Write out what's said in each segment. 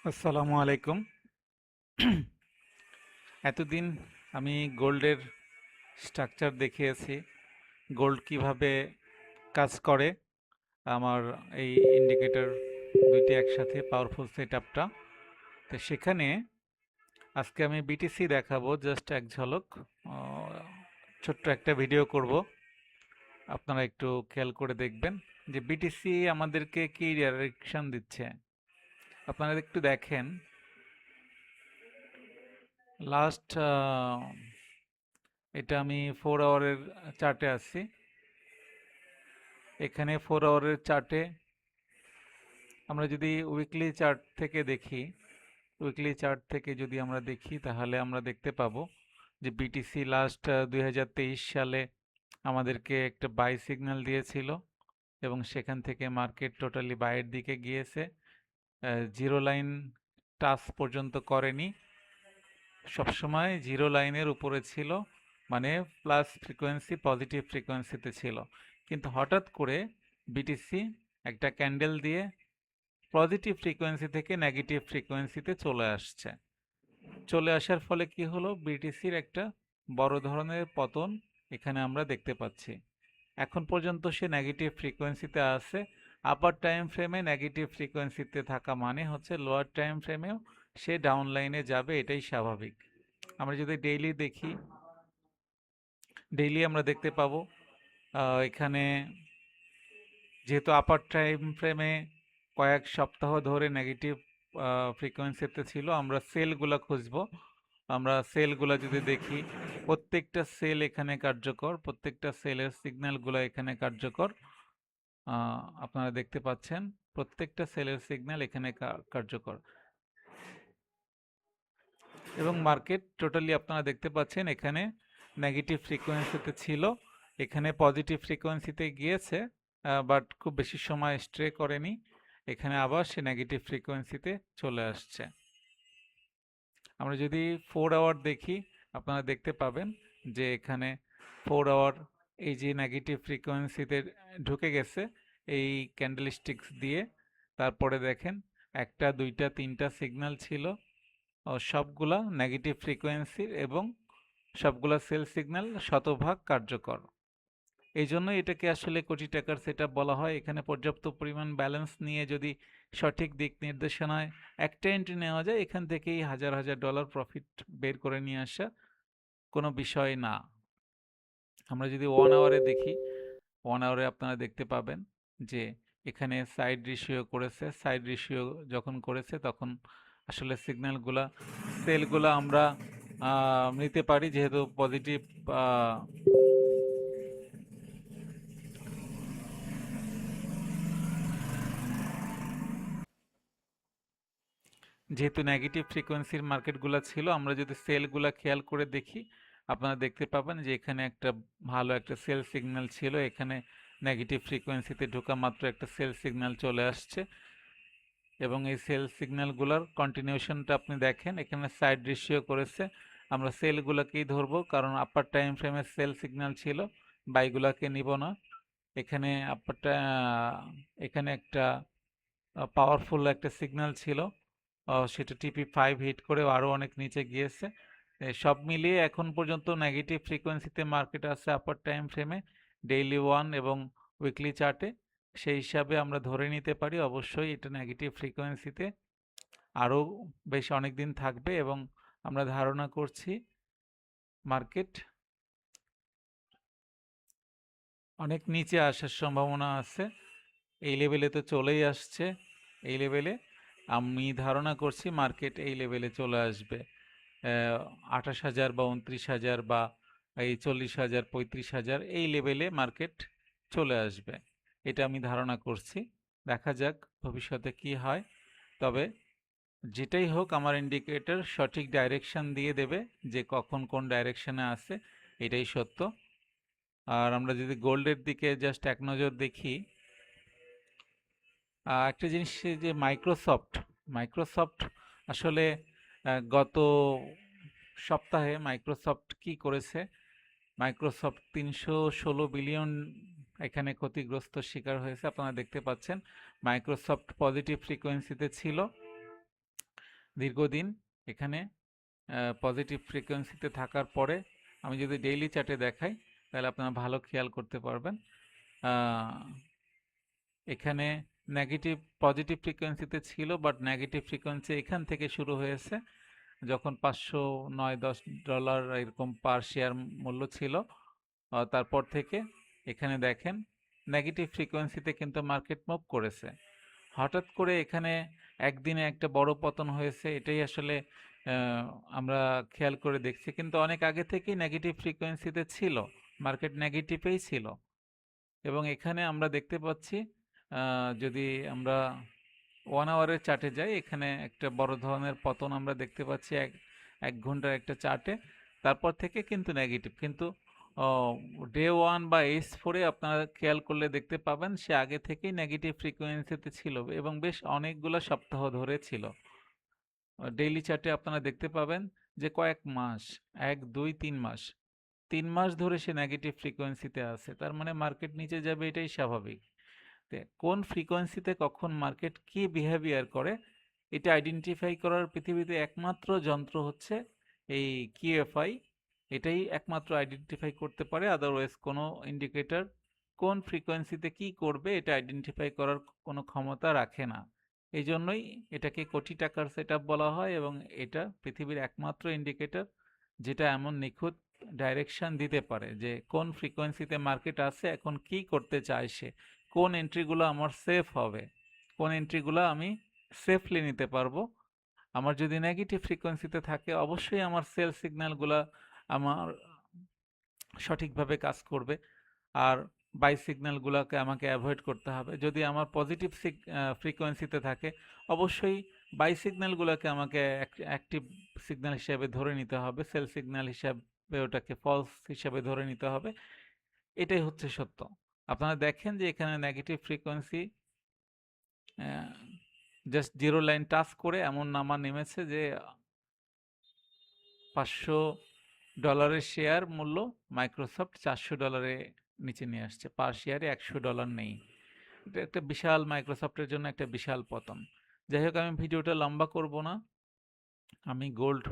আসসালামু আলাইকুম। এতদিন আমি গোল্ডের স্ট্রাকচার দেখিয়েছি, গোল্ড কিভাবে কাজ করে, আমার এই ইন্ডিকেটর দুইটি একসাথে পাওয়ারফুল সেটআপটা। তো সেখানে আজকে আমি বিটিসি দেখাবো, জাস্ট এক ঝলক। ছোট্ট একটা ভিডিও করব, আপনারা একটু খেয়াল করে দেখবেন যে বিটিসি আমাদেরকে কি ডাইরেকশন দিচ্ছে। আপনারা একটু দেখেন, লাস্ট এটা আমি 4 আওয়ারের চার্টে আছি। এখানে 4 আওয়ারের চার্টে আমরা যদি উইকলি চার্ট থেকে দেখি, উইকলি চার্ট থেকে যদি আমরা দেখি তাহলে আমরা দেখতে পাবো যে বিটিসি লাস্ট 2023 সালে আমাদেরকে একটা বাই সিগন্যাল দিয়েছিল এবং সেখান থেকে মার্কেট টোটালি বাইয়ের দিকে গিয়েছে। জিরো লাইন টাচ পর্যন্ত করেনি, সবসময় জিরো লাইনের উপরে ছিল, মানে প্লাস ফ্রিকোয়েন্সি পজিটিভ ফ্রিকোয়েন্সিতে ছিল। কিন্তু হঠাৎ করে বিটিসি একটা ক্যান্ডেল দিয়ে পজিটিভ ফ্রিকোয়েন্সি থেকে নেগেটিভ ফ্রিকোয়েন্সিতে চলে আসছে। চলে আসার ফলে কি হলো, বিটিসির একটা বড় ধরনের পতন এখানে আমরা দেখতে পাচ্ছি। এখন পর্যন্ত সে নেগেটিভ ফ্রিকোয়েন্সিতে আছে। আপার টাইম ফ্রেমে নেগেটিভ ফ্রিকোয়েন্সিতে থাকা মানে হচ্ছে লোয়ার টাইম ফ্রেমেও সে ডাউন লাইনে যাবে, এটাই স্বাভাবিক। আমরা যদি ডেইলি দেখি, ডেইলি আমরা দেখতে পাবো এখানে যেহেতু আপার টাইম ফ্রেমে কয়েক সপ্তাহ ধরে নেগেটিভ ফ্রিকোয়েন্সিতে ছিল, আমরা সেলগুলো খুঁজবো। আমরা সেলগুলো যদি দেখি, প্রত্যেকটা সেল এখানে কার্যকর, প্রত্যেকটা সেলের সিগন্যালগুলো এখানে কার্যকর। আপনারা দেখতে পাচ্ছেন প্রত্যেকটা সেলের সিগন্যাল এখানে কার্যকর এবং মার্কেট টোটালি আপনারা দেখতে পাচ্ছেন এখানে নেগেটিভ ফ্রিকোয়েন্সিতে ছিল, এখানে পজিটিভ ফ্রিকোয়েন্সিতে গিয়েছে, বাট খুব বেশি সময় স্ট্রে করেনি, এখানে আবার সে নেগেটিভ ফ্রিকোয়েন্সিতে চলে আসছে। আমরা যদি 4 আওয়ার দেখি, আপনারা দেখতে পাবেন যে এখানে 4 আওয়ার এই যে নেগেটিভ ফ্রিকোয়েন্সিতে ঢুকে গেছে এই ক্যান্ডেলস্টিক্স দিয়ে। তারপরে দেখেন একটা দুইটা তিনটা সিগন্যাল ছিল, সবগুলা নেগেটিভ ফ্রিকোয়েন্সির এবং সবগুলা সেল সিগন্যাল শতভাগ কার্যকর। এই জন্য এটাকে আসলে কোটি টাকার সেটআপ বলা হয়। এখানে পর্যাপ্ত পরিমাণ ব্যালেন্স নিয়ে যদি সঠিক দিক নির্দেশনায় একটা এন্ট্রি নেওয়া যায়, এখান থেকেই হাজার হাজার ডলার প্রফিট বের করে নিয়ে আসা কোনো বিষয় না। আমরা যদি 1 আওয়ারে দেখি, 1 আওয়ারে আপনারা দেখতে পাবেন যে এখানে সাইড রেশিও করেছে, সাইড রেশিও যখন করেছে তখন আসলে সিগন্যালগুলা সেলগুলা আমরা নিতে পারি, যেহেতু পজিটিভ যেহেতু নেগেটিভ ফ্রিকোয়েন্সির মার্কেটগুলো ছিল, আমরা যদি সেলগুলা খেয়াল করে দেখি, আপনারা দেখতে পাবেন যে এখানে একটা ভালো একটা সেল সিগন্যাল ছিল, এখানে নেগেটিভ ফ্রিকোয়েন্সিতে ঢোকা মাত্র একটা সেল সিগন্যাল চলে আসছে এবং এই সেল সিগন্যালগুলোর কন্টিনিউশনটা আপনি দেখেন, এখানে সাইড রেশিও করেছে। আমরা সেলগুলোকেই ধরবো, কারণ আপার টাইম ফ্রেমে সেল সিগন্যাল ছিল, বাইগুলাকে নিব না। এখানে আপারটা এখানে একটা পাওয়ারফুল একটা সিগন্যাল ছিল, সেটা টিপি 5 হিট করে আরও অনেক নিচে গিয়েছে। সব মিলিয়ে এখন পর্যন্ত নেগেটিভ ফ্রিকোয়েন্সিতে মার্কেট আছে আপার টাইম ফ্রেমে, ডেইলি 1 এবং উইকলি চার্টে। সেই হিসাবে আমরা ধরে নিতে পারি অবশ্যই এটা নেগেটিভ ফ্রিকোয়েন্সিতে আরও বেশ অনেক দিন থাকবে এবং আমরা ধারণা করছি মার্কেট অনেক নিচে আসার সম্ভাবনা আছে। এই লেভেলে তো চলেই আসছে, এই লেভেলে আমি ধারণা করছি মার্কেট এই লেভেলে চলে আসবে, 28,000 বা 29,000 বা এই 40,000 35,000 এই লেভেলে মার্কেট চলে আসবে, এটা আমি ধারণা করছি। দেখা যাক ভবিষ্যতে কি হয়। তবে যেটাই হোক আমার ইন্ডিকেটর সঠিক ডাইরেকশন দিয়ে দেবে যে কখন কোন ডাইরেকশনে আছে, এটাই সত্য। আর আমরা যদি গোল্ডের দিকে জাস্ট এক নজর দেখি, একটা জিনিস যে মাইক্রোসফট, মাইক্রোসফট আসলে গত সপ্তাহে মাইক্রোসফট কি করেছে, মাইক্রোসফট 316 বিলিয়ন এখানে ক্ষতিগ্রস্ত শিকার হয়েছে। আপনারা দেখতে পাচ্ছেন মাইক্রোসফট পজিটিভ ফ্রিকোয়েন্সিতে ছিল, দীর্ঘদিন এখানে পজিটিভ ফ্রিকোয়েন্সিতে থাকার পরে আমি যদি ডেইলি চার্টে দেখাই তাহলে আপনারা ভালো খেয়াল করতে পারবেন। এখানে নেগেটিভ পজিটিভ ফ্রিকোয়েন্সিতে ছিল, বাট নেগেটিভ ফ্রিকোয়েন্সি এখান থেকে শুরু হয়েছে যখন 509-10 ডলার এরকম পার শেয়ার মূল্য ছিল। তারপর থেকে এখানে দেখেন নেগেটিভ ফ্রিকোয়েন্সিতে কিন্তু মার্কেট মুভ করেছে। হঠাৎ করে এখানে একদিনে একটা বড় পতন হয়েছে, এটাই আসলে আমরা খেয়াল করে দেখছি, কিন্তু অনেক আগে থেকেই নেগেটিভ ফ্রিকোয়েন্সিতে ছিল, মার্কেট নেগেটিভেই ছিল। এবং এখানে আমরা দেখতে পাচ্ছি যদি আমরা 1 আওয়ারের চার্টে যাই, এখানে একটা বড় ধরনের পতন আমরা দেখতে পাচ্ছি এক ঘন্টার একটা চার্টে। তারপর থেকে কিন্তু নেগেটিভ, কিন্তু ডে 1 বা H4-এ আপনারা খেয়াল করলে দেখতে পাবেন সে আগে থেকেই নেগেটিভ ফ্রিকোয়েন্সিতে ছিল এবং বেশ অনেকগুলো সপ্তাহ ধরে ছিল। ডেইলি চার্টে আপনারা দেখতে পাবেন যে কয়েক মাস, 1 2 3 মাস, 3 মাস ধরে সে নেগেটিভ ফ্রিকোয়েন্সিতে আছে। তার মানে মার্কেট নিচে যাবে, এটাই স্বাভাবিক। কোন ফ্রিকোয়েন্সিতে কখন মার্কেট কি বিহেভিয়ার করে এটা আইডেন্টিফাই করার পৃথিবীতে একমাত্র যন্ত্র হচ্ছে এই কিউএফআই। এটাই একমাত্র আইডেন্টিফাই করতে পারে, আদারওয়াইজ কোনো ইন্ডিকেটর কোন ফ্রিকোয়েন্সিতে কি করবে এটা আইডেন্টিফাই করার কোনো ক্ষমতা রাখে না। এই জন্যই এটাকে কোটি টাকার সেটআপ বলা হয় এবং এটা পৃথিবীর একমাত্র ইন্ডিকেটর যেটা এমন নিখুঁত ডাইরেকশন দিতে পারে যে কোন ফ্রিকোয়েন্সিতে মার্কেট আছে, এখন কি করতে চায় সে, কোন এন্ট্রিগুলো আমার সেফ হবে, কোন এন্ট্রিগুলো আমি সেফলি নিতে পারবো। আমার যদি নেগেটিভ ফ্রিকোয়েন্সিতে থাকে অবশ্যই আমার সেল সিগন্যালগুলো আমার সঠিকভাবে কাজ করবে, আর বাই সিগন্যালগুলোকে আমাকে অ্যাভয়েড করতে হবে। যদি আমার পজিটিভ ফ্রিকোয়েন্সিতে থাকে অবশ্যই বাই সিগন্যালগুলোকে আমাকে অ্যাক্টিভ সিগন্যাল হিসেবে ধরে নিতে হবে, সেল সিগন্যাল হিসাবে ওটাকে ফলস হিসেবে ধরে নিতে হবে। এটাই হচ্ছে সত্য। আপনারা দেখেন যে এখানে negative frequency just zero line touch করে এমন নামা নেমেছে যে $500 শেয়ার মূল্য মাইক্রোসফট $400 নিচে নিয়ে আসছে, পার শেয়ারে $100 নেই। এটা একটা বিশাল, মাইক্রোসফটের জন্য একটা বিশাল পতন। যাই হোক, আমি ভিডিওটা লম্বা করব না। আমি গোল্ড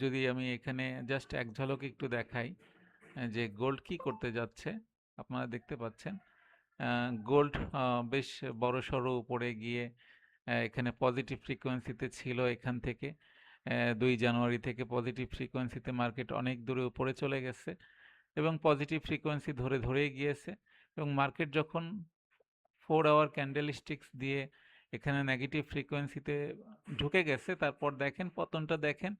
যদি আমি এখানে জাস্ট এক ঝলক একটু দেখাই যে গোল্ড কি করতে যাচ্ছে, আপনারা দেখতে পাচ্ছেন গোল্ড বেশ বড় সড়ো উপরে গিয়ে এখানে পজিটিভ ফ্রিকোয়েন্সিতে ছিল। এখান থেকে 2 জানুয়ারি থেকে পজিটিভ ফ্রিকোয়েন্সিতে মার্কেট অনেক দূরে উপরে চলে গেছে এবং পজিটিভ ফ্রিকোয়েন্সি ধরে ধরেই গিয়েছে এবং মার্কেট যখন 4 আওয়ার ক্যান্ডেল স্টিক্স দিয়ে এখানে নেগেটিভ ফ্রিকোয়েন্সিতে ঢুকে গেছে, তারপর দেখেন পতনটা দেখেন,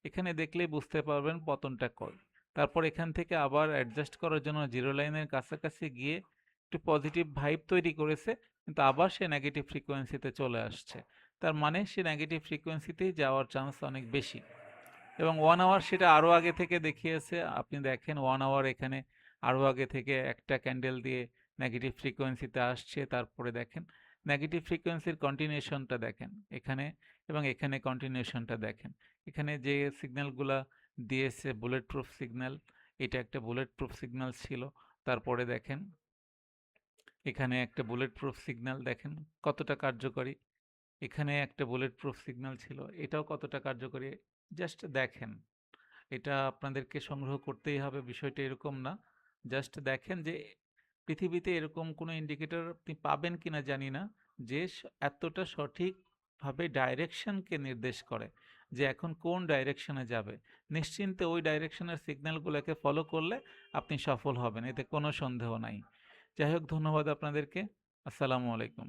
এখানে দেখলেই বুঝতে পারবেন পতনটা কই। তারপর এখান থেকে আবার অ্যাডজাস্ট করার জন্য জিরো লাইনের কাছাকাছি গিয়ে একটু পজিটিভ ভাইব তৈরি করেছে, কিন্তু আবার সে নেগেটিভ ফ্রিকোয়েন্সিতে চলে আসছে। তার মানে সে নেগেটিভ ফ্রিকোয়েন্সিতেই যাওয়ার চান্স অনেক বেশি এবং 1 আওয়ার সেটা আরও আগে থেকে দেখিয়েছে। আপনি দেখেন 1 আওয়ার এখানে আরও আগে থেকে একটা ক্যান্ডেল দিয়ে নেগেটিভ ফ্রিকোয়েন্সিতে আসছে। তারপরে দেখেন নেগেটিভ ফ্রিকোয়েন্সির কন্টিনিউশনটা দেখেন এখানে এবং এখানে কন্টিনিউশনটা দেখেন। এখানে যে সিগন্যালগুলা দিয়েছে বুলেট প্রুফ সিগন্যাল, এটা একটা বুলেট প্রুফ সিগন্যাল ছিল। তারপরে দেখেন এখানে একটা বুলেট প্রুফ সিগন্যাল, দেখেন কতটা কার্যকরী। এখানে একটা বুলেট প্রুফ সিগন্যাল ছিল, এটাও কতটা কার্যকরী জাস্ট দেখেন। এটা আপনাদেরকে সংগ্রহ করতেই হবে, বিষয়টা এরকম না। জাস্ট দেখেন যে পৃথিবীতে এরকম কোনো ইন্ডিকেটর আপনি পাবেন কিনা জানি না যে এতটা সঠিকভাবে ডাইরেকশনকে নির্দেশ করে যে এখন কোন ডাইরেকশনে যাবে। নিশ্চিন্তে ওই ডাইরেকশনের সিগন্যালগুলোকে ফলো করলে আপনি সফল হবেন, এতে কোনো সন্দেহ নাই। যাই হোক, ধন্যবাদ আপনাদেরকে। আসসালামু আলাইকুম।